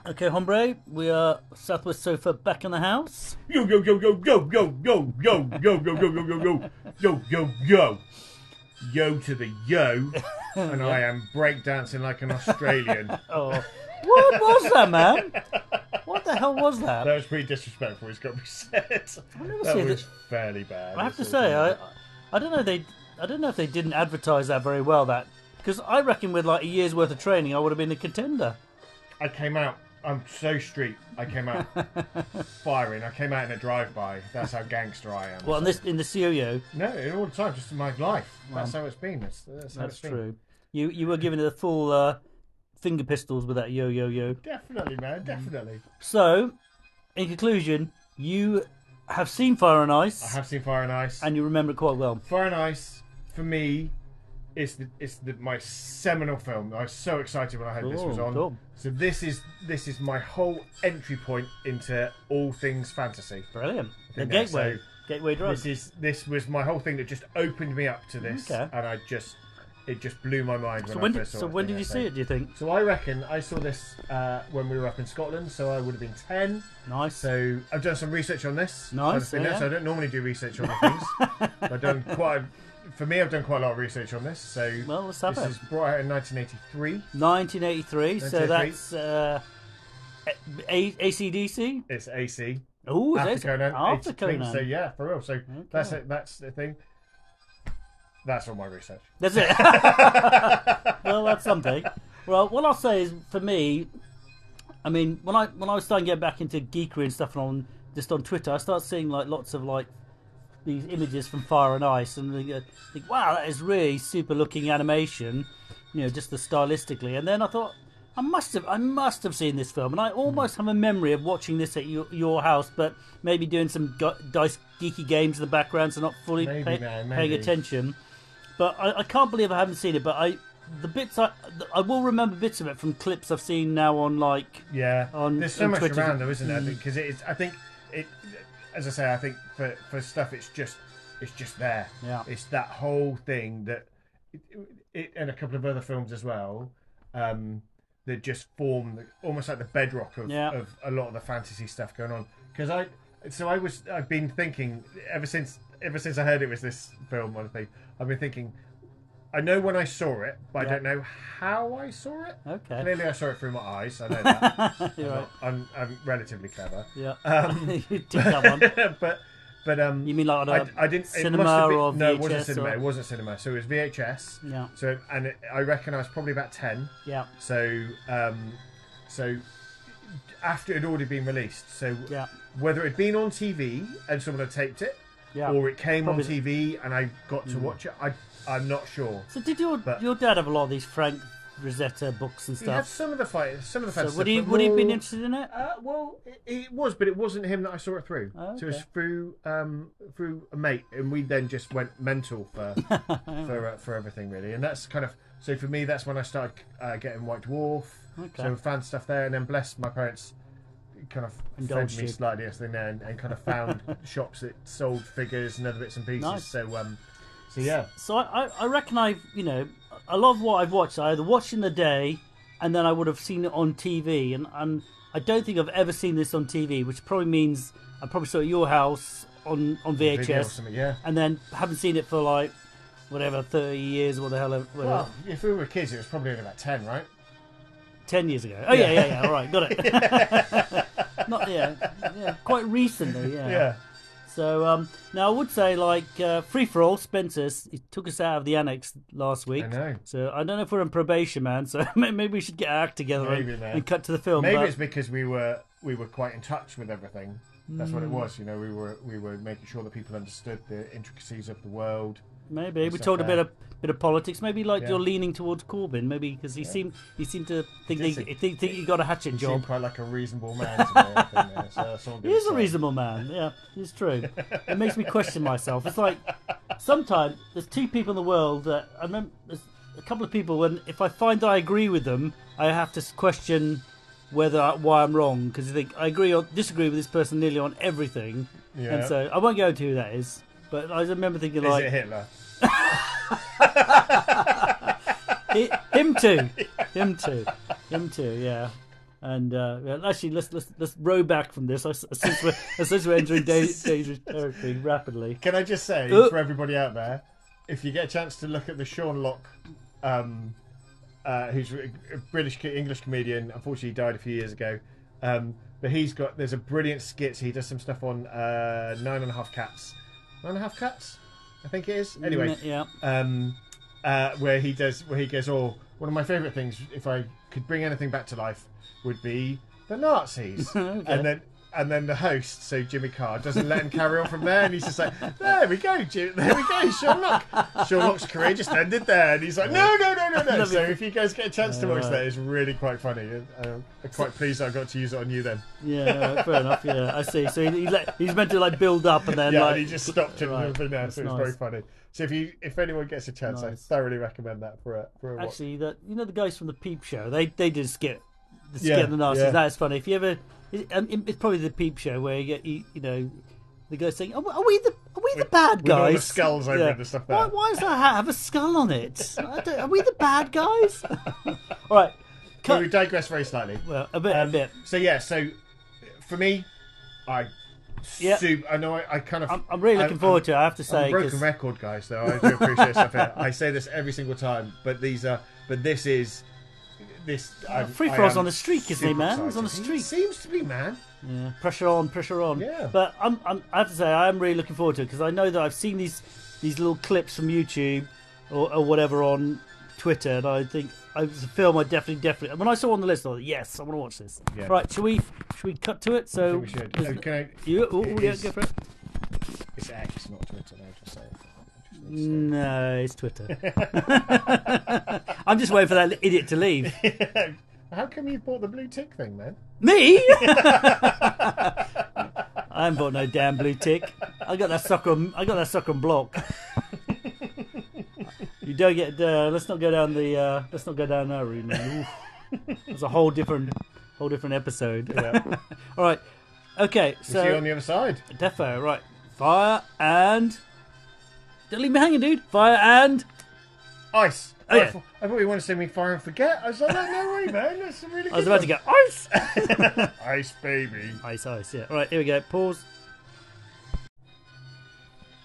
Okay, hombre, we are Southwest Sofa back in the house. Yo yo yo yo yo yo yo yo yo yo yo yo yo yo yo yo yo yo to the yo, and I am breakdancing like an Australian. Oh, what was that, man? What the hell was that? That was pretty disrespectful. It's got to be said. That was fairly bad. I have to say, I don't know I don't know if they didn't advertise that very well. That because I reckon with like a year's worth of training, I would have been a contender. I came out. I'm so street. I came out firing. I came out in a drive-by. That's how gangster I am. Well, in the COO. No, all the time, just in my life. That's how it's been. That's true. You were giving it the full finger pistols with that yo. Definitely, man. Definitely. So, in conclusion, you have seen Fire and Ice. I have seen Fire and Ice, and you remember it quite well. Fire and Ice, for me, it's my seminal film. I was so excited when I heard this was on. Cool. So this is my whole entry point into all things fantasy. Brilliant. The gateway drug. This was my whole thing that just opened me up to this, and it just blew my mind when I first saw it. So when did you see it, do you think? So I reckon I saw this when we were up in Scotland, so I would have been 10. Nice. So I've done some research on this. Nice. So I don't normally do research on the things. I've done quite a lot of research on this. So well, let's have it. This is brought out in 1983. 1983. So that's AC/DC. It's AC. Oh, after Conan. After Conan. So yeah, for real. So that's it. That's the thing. That's all my research. That's it. Well, that's something. Well, what I'll say is, for me, I mean, when I was starting to get back into geekery and stuff on Twitter, I started seeing like lots of like these images from Fire and Ice, and think, wow, that is really super looking animation, just the stylistically. And then I thought, I must have seen this film, and I almost have a memory of watching this at your house, but maybe doing some dice geeky games in the background, so not fully paying attention. But I can't believe I haven't seen it. But I will remember bits of it from clips I've seen now on there's so much Twitter. around though, isn't there? Because I think as I say, I think for stuff it's just there. Yeah. It's that whole thing that it and a couple of other films as well that just form almost like the bedrock of a lot of the fantasy stuff going on. Because I've been thinking ever since I heard it was this film, honestly, I've been thinking, I know when I saw it, but I don't know how I saw it. Okay. Clearly I saw it through my eyes, I know that. Right. I'm relatively clever. Yeah. You did that one. But you mean like I didn't cinema or VHS? No, it wasn't cinema. It wasn't cinema. So it was VHS. Yeah. So I reckon I was probably about 10. Yeah. So after it had already been released. So whether it had been on TV and someone had taped it, or it came on TV and I got to watch it, I'm not sure. So did your dad have a lot of these Frank Rosetta books and stuff? He had some of the fantasy would he have been interested in it? Well, it was, but it wasn't him that I saw it through. Oh, okay. So it was through a mate, and we then just went mental for everything really. And that's kind of, so for me, that's when I started getting White Dwarf. Okay. So fan stuff there, and then bless my parents kind of fed me slightly and kind of found shops that sold figures and other bits and pieces. Nice. So yeah. So I reckon a lot of what I've watched, I either watched in the day, and then I would have seen it on TV, and I don't think I've ever seen this on TV, which probably means I probably saw it at your house on VHS, and then haven't seen it for like whatever 30 years or what the hell. Whatever. Well, if we were kids, it was probably only about 10, right? 10 years ago. Oh yeah. All right, got it. Not quite recently. Yeah. So now I would say Free For All, Spencer's, he took us out of the annex last week. I know. So I don't know if we're on probation, man. So maybe we should get our act together and cut to the film. Maybe it's because we were quite in touch with everything. That's what it was. We were making sure that people understood the intricacies of the world. Maybe we talked a bit of politics. Maybe you're leaning towards Corbyn. Maybe because he seemed to think he got a hatchet job. Seemed quite like a reasonable man to me. I think, he is a reasonable man. Yeah, it's true. It makes me question myself. It's like sometimes there's two people in the world that I remember. There's a couple of people when if I find that I agree with them, I have to question why I'm wrong, because I think I agree or disagree with this person nearly on everything. Yeah. And so I won't go into who that is. But I remember thinking, is it Hitler? Him too. Yeah. And actually, let's row back from this. Since we're entering dangerous territory rapidly. Can I just say for everybody out there, if you get a chance to look at the Sean Locke, who's a British English comedian, unfortunately he died a few years ago, but there's a brilliant skit. So he does some stuff on 9.5 Cats, 9.5 Cats, I think it is. Anyway, where he goes, oh, one of my favourite things, if I could bring anything back to life, would be the Nazis. Okay. And then the host, so Jimmy Carr, doesn't let him carry on from there, and he's just like, there we go, Sean Locke. Sean Locke's career just ended there, and he's like, no. So if you guys get a chance to watch that, it's really quite funny. I'm quite pleased I got to use it on you then. Yeah, fair enough. Yeah, I see. So he's meant to like build up, and then and he just stopped him from there. So it's very funny. So if anyone gets a chance, I thoroughly recommend that for a watch. Actually, the guys from the Peep Show, they did a skit. The skit of the Nazis. That's funny. If you ever, it's probably the Peep Show where you get the guy saying, "Are we the bad guys?" With all the skulls over and stuff. Why does that hat have a skull on it? Are we the bad guys? All right. Can we digress very slightly? Well, a bit. So for me, I know I kind of. I'm really looking forward to it. I have to say, I'm a broken record, guys. Though I do appreciate stuff here. I say this every single time, but this is. Free Throw's on the streak, isn't he, man? He's on the streak. Seems to be, man. Yeah, pressure on. Yeah. But I have to say, I'm really looking forward to it because I know that I've seen these little clips from YouTube or whatever on Twitter, and I think it's a film I definitely. When I saw it on the list, I thought, yes, I want to watch this. Yeah. Right, should we cut to it? So I think we should. Go for it. It's X, not Twitter. No, just say it. No, it's Twitter. I'm just waiting for that idiot to leave. How come you bought the blue tick thing, man? Me? I haven't bought no damn blue tick. I got that sucker on block. You don't get. Let's not go down that route, man. It's a whole different episode. Yeah. All right. Okay. So see you on the other side. Defo. Right. Fire and. Don't leave me hanging, dude. Fire and... Ice. Oh, yeah. I thought you wanted to say me fire and forget. I was like, no way, man. That's a really good I was about to go, ice! Ice, baby. Ice, yeah. All right, here we go. Pause.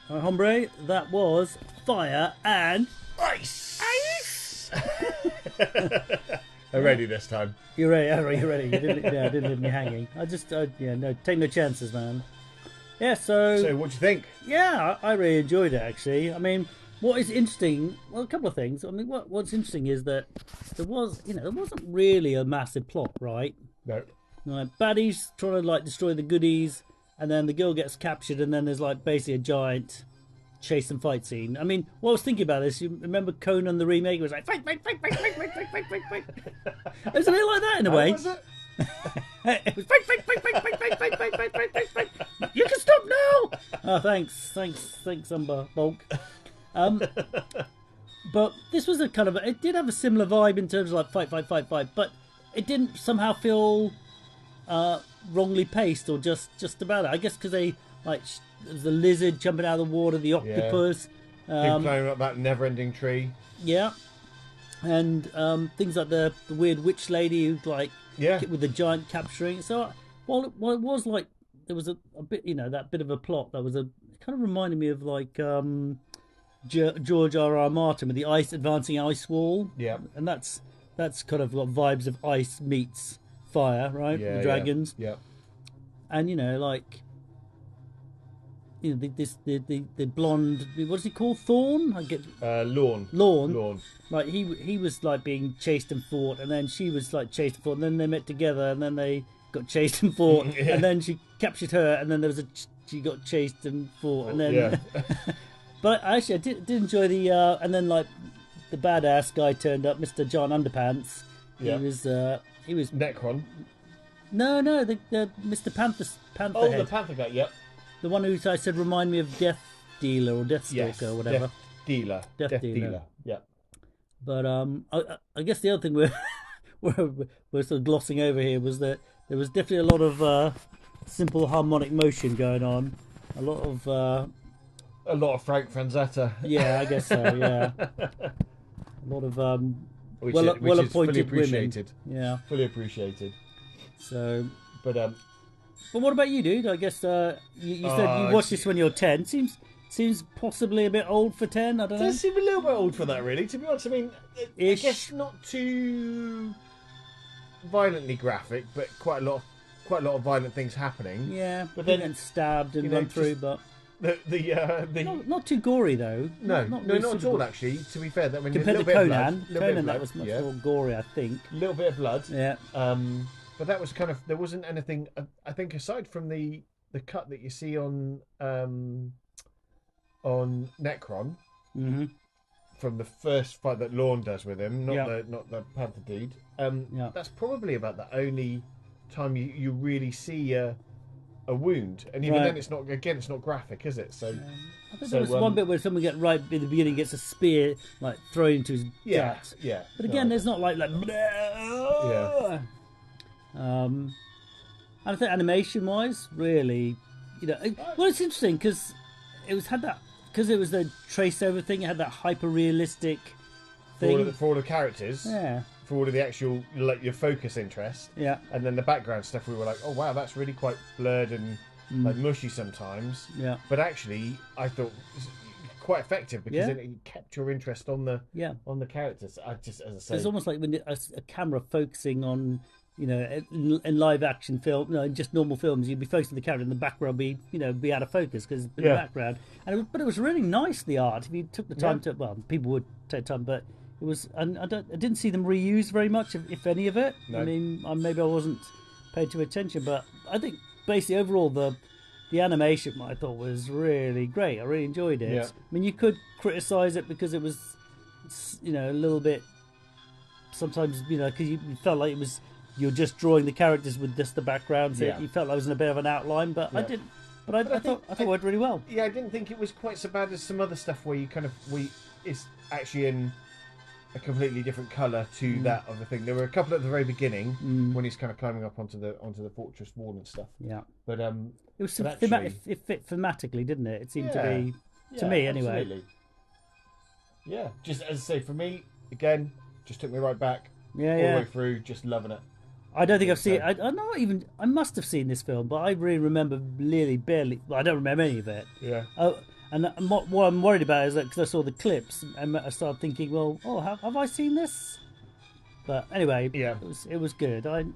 All right, hombre, that was fire and... Ice! I'm ready this time. You're ready. You're ready. You didn't leave me hanging. Take no chances, man. Yeah, so what do you think? Yeah, I really enjoyed it, actually. I mean, what is interesting? Well, a couple of things. I mean, what's interesting is that there wasn't really a massive plot, right? No. Like, baddies trying to destroy the goodies, and then the girl gets captured, and then there's basically a giant chase and fight scene. I mean, what I was thinking about this, you remember Conan the remake? It was like fight. It was a bit like that in a way. Was it? It was fight. You can stop now. Oh, thanks, UmberBulk. But this was a kind of it did have a similar vibe in terms of fight, but it didn't somehow feel wrongly paced or just about it. I guess because they there was the lizard jumping out of the water, the octopus, him climbing up that never-ending tree. Yeah, and things like the weird witch lady who with the giant capturing. So while it was there was a bit, that bit of a plot that was it kind of reminded me of George R.R. Martin with the advancing ice wall. Yeah, and that's kind of vibes of ice meets fire, right? Yeah, the dragons. Yeah. And the blonde, what is he called? Thorn? Lorne. Like he was being chased and fought, and then she was chased and fought, and then they met together, and then they got chased and fought, and then she captured her, and then she got chased and fought, and then. But actually, I did enjoy the and then the badass guy turned up, Mr. John Underpants. Yeah. He was Necron. No, the Mr. Panther. Oh, head. the Panther guy. Yep. The one who I said remind me of Death Dealer or Deathstalker or whatever. Death Dealer. Yeah. But I guess the other thing we're sort of glossing over here was that there was definitely a lot of simple harmonic motion going on. A lot of Frank Franzetta. Yeah, I guess so. Yeah. A lot of well appointed women. Yeah, fully appreciated. So, but what about you, dude? I guess you said you watched this when you're 10. Seems possibly a bit old for 10. I don't know. Does seem a little bit old for that, really. To be honest, I mean, I Ish. guess not too violently graphic, but quite a lot of violent things happening. Yeah, but then then stabbed and run through, but not too gory though. Not really at all. Actually, to be fair, that when compared a to little Conan, bit of blood, that was much more gory, I think. A little bit of blood. Yeah. But that was kind of, there wasn't anything. I think aside from the cut that you see on Necron. Mm-hmm. From the first fight that Lorne does with him, not the Panther Deed. That's probably about the only time you really see a wound, and even then it's not graphic, is it? So I think there was one bit where someone right in the beginning gets a spear like thrown into his gut. Yeah. But again, there's not like yeah. And I think animation wise, really, well, it's interesting because it was the trace over thing. It had that hyper realistic thing for all the characters. Yeah. For all of the actual your focus interest. Yeah. And then the background stuff, we were like, oh wow, that's really quite blurred and like mushy sometimes. Yeah. But actually, I thought it was quite effective because it kept your interest on the characters. As I say, it's almost like when a camera focusing on. In live action film, in just normal films, you'd be focusing on the character, and the background be out of focus because in the background. But it was really nice, the art. If you took the time to, well, people would take time, but it was. And I didn't see them reuse very much, if any of it. No. I mean, maybe I wasn't paying too attention, but I think basically overall the animation I thought was really great. I really enjoyed it. Yeah. I mean, you could criticize it because it was, a little bit. Sometimes because you felt like it was. You're just drawing the characters with just the background, so you felt like it was in a bit of an outline, but I didn't. But I thought it worked really well. Yeah, I didn't think it was quite so bad as some other stuff where it's actually in a completely different colour to that of the thing. There were a couple at the very beginning when he's kind of climbing up onto the fortress wall and stuff. Yeah, but it was it fit thematically, didn't it? It seemed to be to me anyway. Absolutely. Yeah, just as I say, for me again, just took me right back. Yeah, all the way through, just loving it. I don't think I've seen. I must have seen this film, but I really remember really barely. Well, I don't remember any of it. Yeah. And what I'm worried about is that because I saw the clips and I started thinking, well, have I seen this? But anyway, it was good. Again,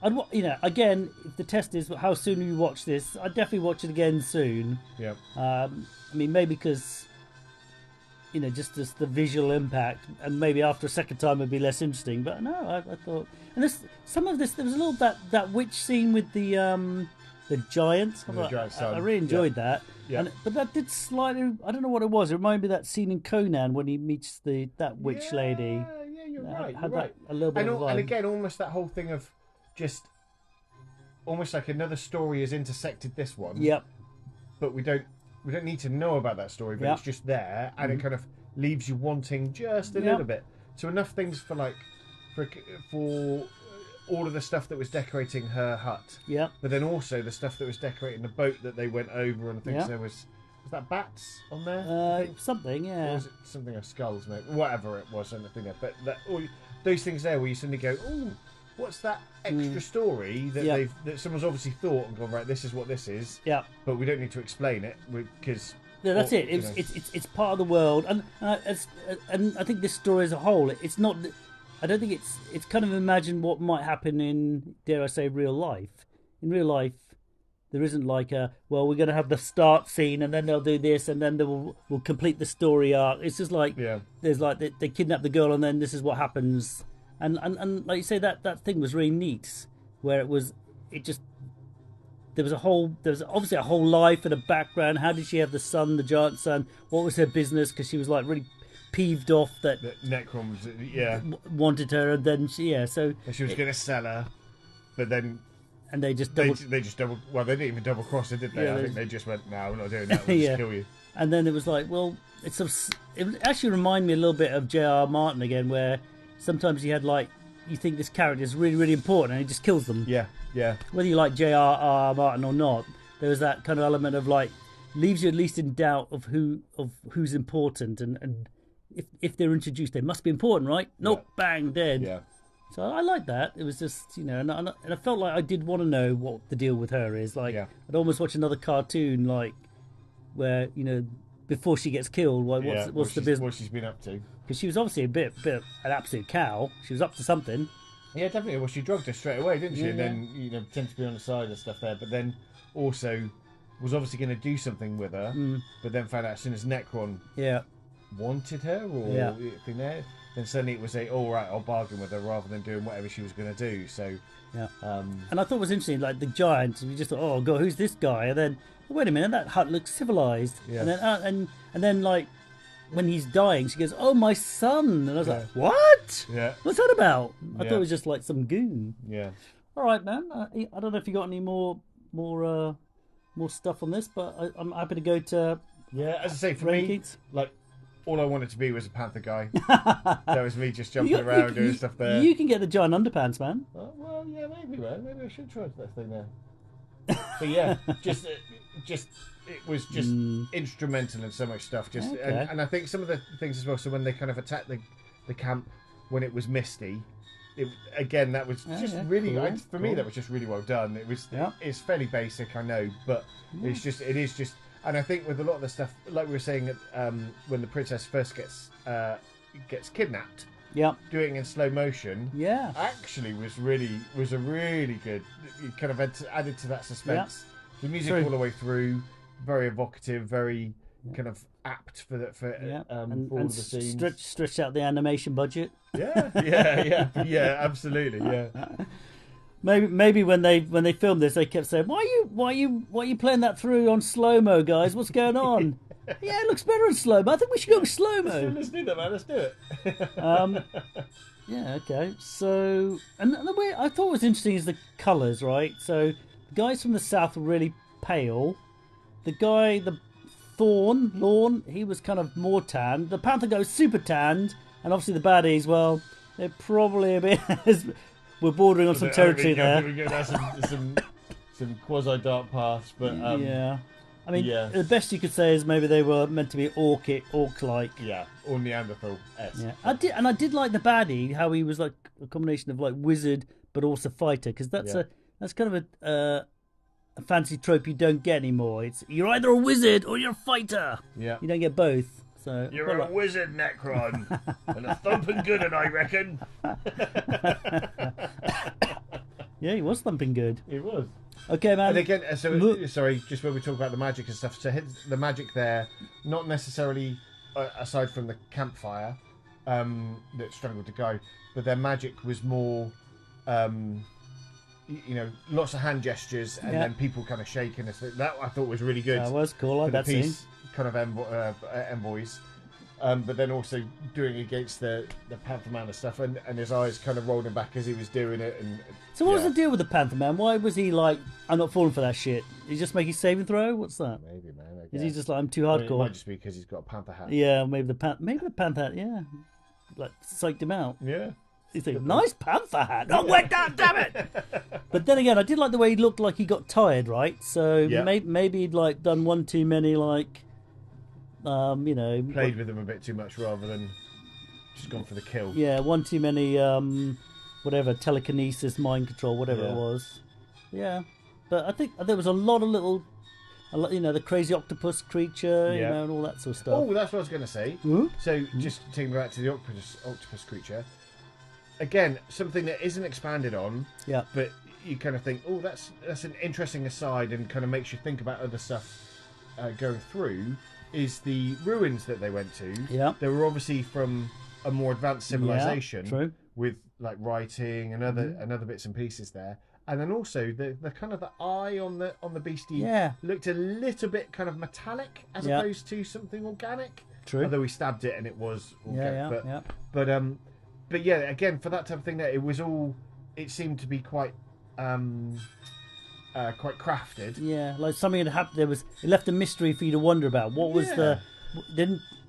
if the test is how soon you watch this, I'd definitely watch it again soon. Yeah. I mean, maybe because. Just the visual impact, and maybe after a second time it'd be less interesting. But no, I thought, and there was a little that witch scene with the giant. I really enjoyed that. Yeah. But that did slightly. I don't know what it was. It reminded me of that scene in Conan when he meets that witch lady. Yeah, you're right. Had that a little bit of vibe. And again, almost that whole thing of just almost like another story has intersected this one. Yep. But we don't need to know about that story, but it's just there, and it kind of leaves you wanting just a little bit. So enough things for all of the stuff that was decorating her hut. Yeah. But then also the stuff that was decorating the boat that they went over, and I think there was that bats on there? Something, yeah. Or was it something of skulls, maybe? Whatever it was, anything there. But those things there where you suddenly go, oh, what's that extra story that that someone's obviously thought and gone, right, this is what this is. Yeah. But we don't need to explain it because. Yeah, that's it. It's part of the world, and I think this story as a whole, it's not. I don't think it's kind of imagine what might happen in, dare I say, real life. In real life, there isn't like we're going to have the start scene, and then they'll do this, and then we'll complete the story arc. It's just like there's like they kidnap the girl, and then this is what happens. And like you say, that thing was really neat, where there was obviously a whole life and a background. How did she have the giant son? What was her business? Because she was like really peeved off that Necron wanted her, and then she was going to sell her, but then they just they didn't even double cross her, did they? I think they just went, no, we're not doing that. We'll just kill you. And then it was like, well, it actually reminded me a little bit of J.R. Martin again, where sometimes you think this character is really, really important, and he just kills them. Yeah. Whether you like J.R.R. Martin or not, there was that kind of element of like leaves you at least in doubt of who's important, and if they're introduced, they must be important, right? Nope, bang, dead. Yeah. So I like that. It was just, and I felt like I did want to know what the deal with her is. Like, I'd almost watch another cartoon, like, where, before she gets killed, like, what's the business? What she's been up to. Because she was obviously a bit an absolute cow. She was up to something. Yeah, definitely. Well, she drugged her straight away, didn't she? Yeah, and then, pretended to be on the side and stuff there. But then also was obviously going to do something with her. But then found out as soon as Necron wanted her or thing there, then suddenly it was all right, I'll bargain with her rather than doing whatever she was going to do. So and I thought it was interesting, like the giant. We just thought, oh god, who's this guy? And then wait a minute, that hut looks civilized. Yeah. And then and then like when he's dying, she goes, oh my son, and I was like, what? Yeah. What's that about? I thought it was just like some goon. Yeah. All right, man. I don't know if you got any more stuff on this, but I'm happy to go to. Yeah, as I say, for me, like, all I wanted to be was a panther guy. That was me just jumping around doing stuff there. You can get the giant underpants, man. Well, yeah, maybe, man. Maybe I should try that thing there. But yeah, just it was just instrumental in so much stuff. Just and I think some of the things as well. So when they kind of attacked the camp when it was misty. Again, that was just really cool. For me. That was just really well done. It was it's fairly basic, I know, but it is just. And I think with a lot of the stuff, like we were saying, when the princess first gets kidnapped, doing it in slow motion, actually was a really good. It kind of added to that suspense. The music all the way through, very evocative, very kind of apt for all of the scenes. Stretched out the animation budget. Yeah, absolutely, yeah. Maybe when they filmed this, they kept saying, "Why are you playing that through on slow mo, guys? What's going on?" Yeah, it looks better in slow mo. I think we should go with slow mo. Let's do that, man. Let's do it. Yeah, okay. So, and the way I thought was interesting is the colours, right? So, the guys from the south were really pale. The Lorne, he was kind of more tanned. The Panther guy was super tanned, and obviously the baddies, well, they're probably a bit. We're bordering on some territory there. We go down some quasi-dark paths, but yeah. I mean, the best you could say is maybe they were meant to be orc-like. Yeah, or Neanderthal-esque. Yeah, I did like the baddie, how he was like a combination of like wizard but also fighter, because that's kind of a fancy trope you don't get anymore. It's you're either a wizard or you're a fighter. Yeah, you don't get both. So you're a wizard, Necron, and a thumping good un, I reckon. Yeah, he was thumping good. He was. Okay, man. And again, sorry, just when we talk about the magic and stuff, so the magic there, not necessarily aside from the campfire that struggled to go, but their magic was more, lots of hand gestures and then people kind of shaking. That I thought was really good. That was cool. I like that scene. Kind of envoys. But then also doing against the Panther Man and stuff, and his eyes kind of rolling back as he was doing it. And so, what was the deal with the Panther Man? Why was he like, I'm not falling for that shit? Did he just make his saving throw? What's that? Maybe, man. Is he just like, I'm too hardcore? It might just be because he's got a Panther hat. Yeah, maybe the Panther hat. Yeah, like psyched him out. Yeah. He's like, nice Panther hat. Oh, wait, damn it! But then again, I did like the way he looked like he got tired, right? So maybe he'd like done one too many like. Played with them a bit too much rather than just gone for the kill. Yeah, one too many, whatever, telekinesis, mind control, whatever it was. Yeah, but I think there was a lot of little, the crazy octopus creature, and all that sort of stuff. Oh, that's what I was going to say. Mm-hmm. So, just taking back to the octopus creature, again, something that isn't expanded on, but you kind of think, oh, that's an interesting aside and kind of makes you think about other stuff going through. Is the ruins that they went to? Yeah, they were obviously from a more advanced civilization, true. With like writing and other bits and pieces there, and then also the kind of the eye on the beastie looked a little bit kind of metallic as opposed to something organic. True, although we stabbed it and it was organic. But yeah, again for that type of thing, there it seemed to be quite crafted. Yeah, like something had happened. It left a mystery for you to wonder about. What was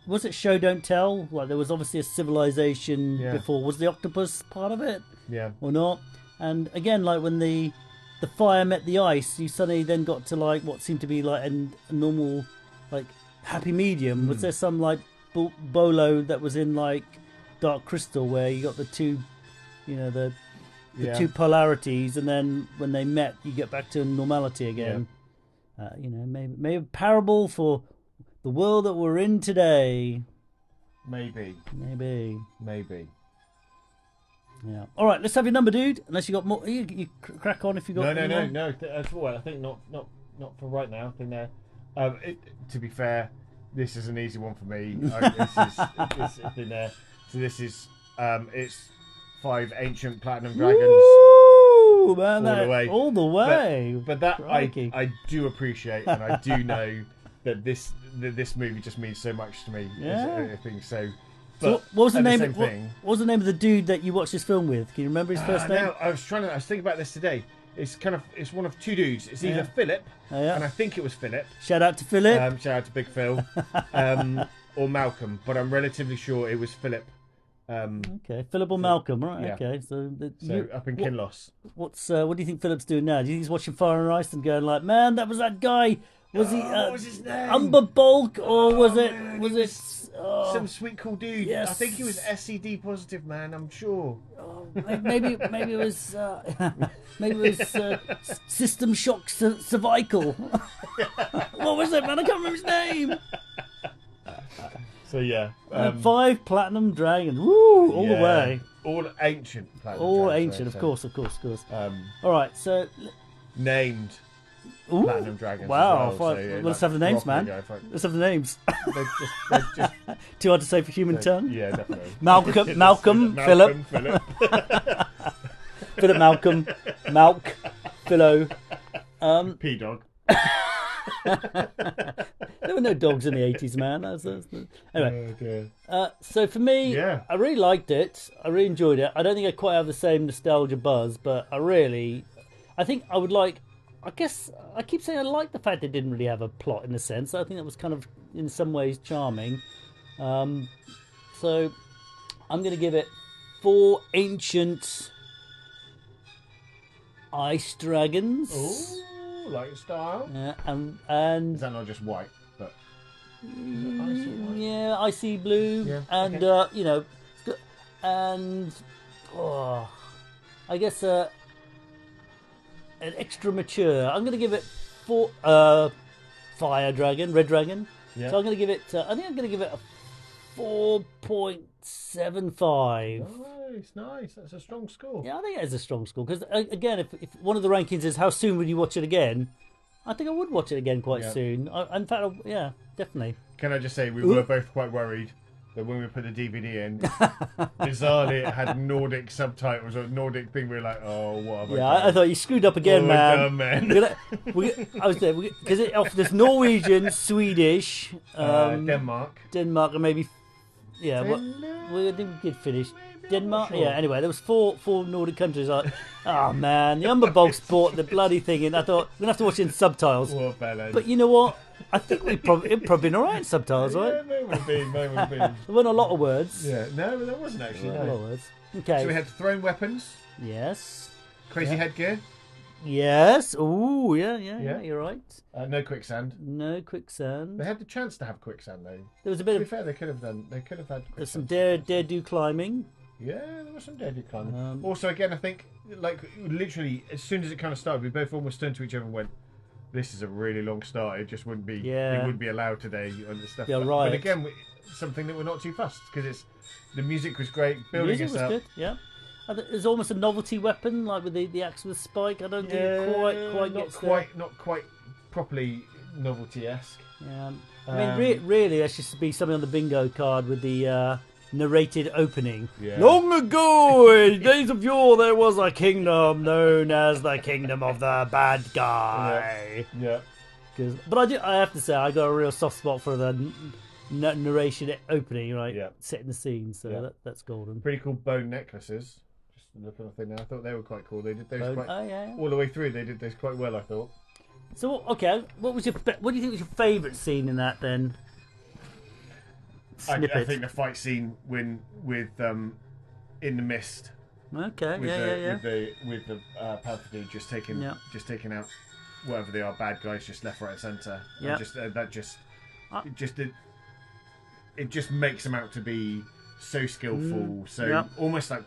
was it show don't tell? Like there was obviously a civilization before. Was the octopus part of it? Yeah, or not? And again, like when the fire met the ice, you suddenly then got to like what seemed to be like a normal, like happy medium. Was there some like bolo that was in like Dark Crystal where you got the two? you know, the two polarities, and then when they met, you get back to normality again. You know, maybe a parable for the world that we're in today. Maybe. Yeah. All right, let's have your number, dude. Unless you got more, you crack on if you got. No. That's all right. I think not for right now. I think to be fair, this is an easy one for me. This is in there. So this is it's 5 ancient platinum dragons. Woo, man, all the way. But that I do appreciate, and I do know that this movie just means so much to me. Yeah. I think so. So what was the name? What was the name of the dude that you watched this film with? Can you remember his first name? No, I was thinking about this today. It's one of 2 dudes. It's either Philip, and I think it was Philip. Shout out to Philip. Shout out to Big Phil, or Malcolm, but I'm relatively sure it was Philip. Okay, Philip or Malcolm, right? Yeah. Okay, so up in Kinloss. What do you think Philip's doing now? Do you think he's watching Fire and Ice and going like, man, that was that guy? Was he? What was his name? UmberBulk, or was it? Some sweet cool dude. Yes. I think he was SCD positive, man. I'm sure. Maybe it was System Shock Cervical. What was it, man? I can't remember his name. So yeah, 5 platinum dragons. Woo, all the way. All ancient platinum. All dragons, ancient, right? of course. All right, so named. Platinum dragons. Wow, as well, so, yeah, let's have the names, man. Let's have the names. They're just, too hard to say for human tongue. Yeah, definitely. Malcolm, Philip. Philip, Malcolm, Malk, Philo. P-Dog. There were no dogs in the 80s, man. Anyway, so for me, I really liked it. I really enjoyed it. I don't think I quite have the same nostalgia buzz, but I think I would like. I guess I keep saying I like the fact it didn't really have a plot in a sense. I think that was kind of, in some ways, charming. So I'm going to give it 4 ancient ice dragons. Ooh, like style. Yeah, and is that not just white? But yeah, icy blue, and you know, and I guess an extra mature. I'm going to give it 4 fire dragon, red dragon. Yeah. So I'm going to give it. I think I'm going to give it a 4.75. Nice. That's a strong score. Yeah, I think it is a strong score because again, if one of the rankings is how soon would you watch it again, I think I would watch it again quite soon. In fact, definitely. Can I just say we were both quite worried that when we put the DVD in, bizarrely it had Nordic subtitles or Nordic thing. We were like, oh, what have I done? I thought you screwed up again, man. Done, man. I was there because it offers us Norwegian, Swedish, Denmark, and maybe we did finish Denmark. Sure. Yeah. Anyway, there was four Nordic countries. Like, oh man, the UmberBulk bought the bloody thing, and I thought we're gonna have to watch it in subtitles. But you know what? I think it'd probably been alright in subtitles, right? Yeah, maybe been. There weren't a lot of words. Yeah, no, there wasn't actually. A lot of words. Okay. So we had thrown weapons. Yes. Crazy headgear. Yes. Ooh, yeah. You're right. No quicksand. No quicksand. They had the chance to have quicksand though. There was a bit to be fair, they could have had. Quicksand. There's some dare-do climbing. Yeah, there was some dare-do climbing. Also, again, I think like literally as soon as it kind of started, we both almost turned to each other and went, "This is a really long start. It just wouldn't be. It wouldn't be allowed today." And stuff. Yeah, right. But again, something that we're not too fussed because the music was great. Building us up. Good. Yeah. There's almost a novelty weapon, like with the axe with spike. I don't think it quite gets there. Not quite properly novelty-esque. Yeah. I mean, really, there should be something on the bingo card with the narrated opening. Yeah. Long ago, in days of yore, there was a kingdom known as the Kingdom of the Bad Guy. Yeah. But I have to say, I got a real soft spot for the narration opening, right? Yeah. Setting the scene, so that's golden. Pretty cool bone necklaces. Looking at the thing now, I thought they were quite cool. They did those all the way through. They did those quite well, I thought. So okay, what do you think was your favourite scene in that then? I think the fight scene with in the mist. Okay, with the Panther dude just taking out whatever they are, bad guys, just left, right, and centre. Yeah, it just makes them out to be so skillful, so almost like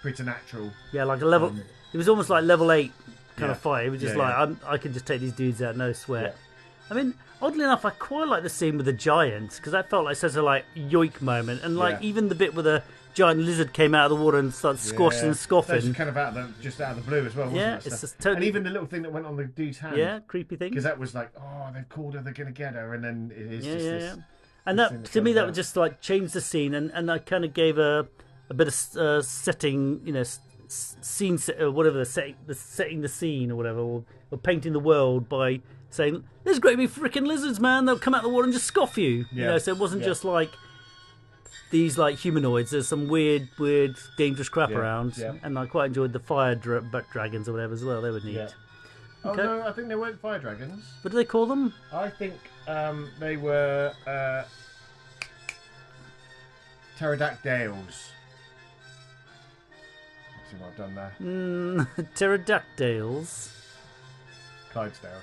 preternatural. Yeah, like a level. It was almost like level 8 kind of fight. It was just I can just take these dudes out, no sweat. I mean, oddly enough, I quite like the scene with the giants because that felt like such a like yoik moment, and like even the bit where the giant lizard came out of the water and started squashing and scoffing. That's kind of just out of the blue as well, wasn't it? It's just totally... And even the little thing that went on the dude's hand. Yeah, creepy thing. Because that was like, oh, they've called her, they're going to get her, and then it is this. And that to me, that would just like change the scene, and I kind of gave a bit of setting, you know, scene or whatever, setting the scene or whatever, or painting the world by saying, "There's great big freaking lizards, man! They'll come out of the water and just scoff you." You know, so it wasn't just like these like humanoids. There's some weird, dangerous crap around, and I quite enjoyed the fire dragons or whatever as well. They were neat. Yeah. Okay. Oh no, I think they weren't fire dragons. What do they call them? I think they were pterodactyls. Let's see what I've done there. Pterodactyls. Clydesdales.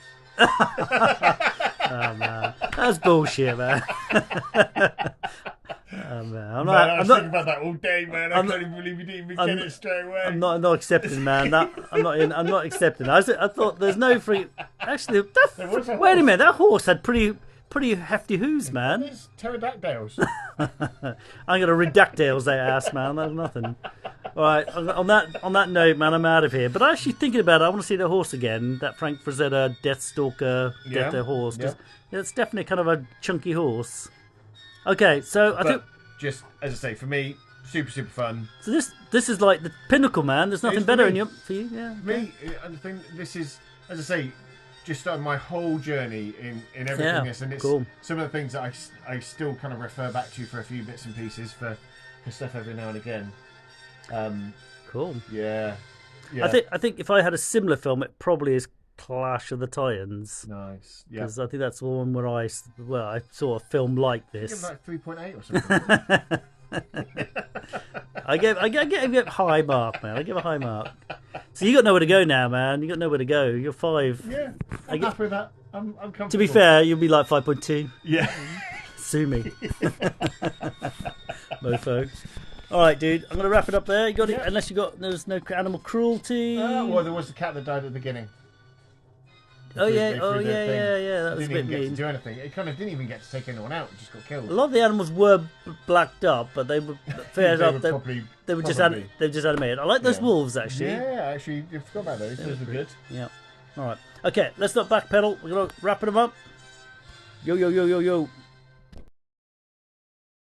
Oh man, that's bullshit, man. Oh, man. I was thinking about that all day, man. I can't even believe you didn't even get it straight away. I'm not accepting, man. I'm not accepting. I thought there's no free. Actually, wait a minute. That horse had pretty hefty hooves, man. It's pterodactyls. I'm gonna redactyls that ass, man. That's nothing. All right. On that note, man, I'm out of here. But actually thinking about it, I want to see the horse again. That Frank Frazetta Deathstalker horse. Yeah, it's definitely kind of a chunky horse. Okay, so I think just as I say, for me, super fun. So this is like the pinnacle, man. There's nothing better for you. Yeah. Me, I think this is, as I say, just started my whole journey in everything. This, and it's some of the things that I still kind of refer back to for a few bits and pieces for stuff every now and again. Cool. Yeah. I think if I had a similar film, it probably is Clash of the Titans. Nice. Yeah. Because I think that's the one where I saw a film like this. I give it like 3.8 or something. I give high mark, man. I give a high mark. So you got nowhere to go now, man. You got nowhere to go. You're 5. Yeah. I'm happy with that. I'm comfortable. To be fair, you'll be like 5.2. Yeah. Sue me. Mofo. All right, dude. I'm gonna wrap it up there. You got it, unless there's no animal cruelty. Well, there was the cat that died at the beginning. Yeah. That was a bit mean. Didn't even get to do anything. It kind of didn't even get to take anyone out. It just got killed. A lot of the animals were blacked up, but they were fair up. They were just animated. I like those wolves actually. Yeah, actually, you forgot about those. Those were good. Yeah. All right. Okay, let's not backpedal. We're gonna wrap them up. Yo.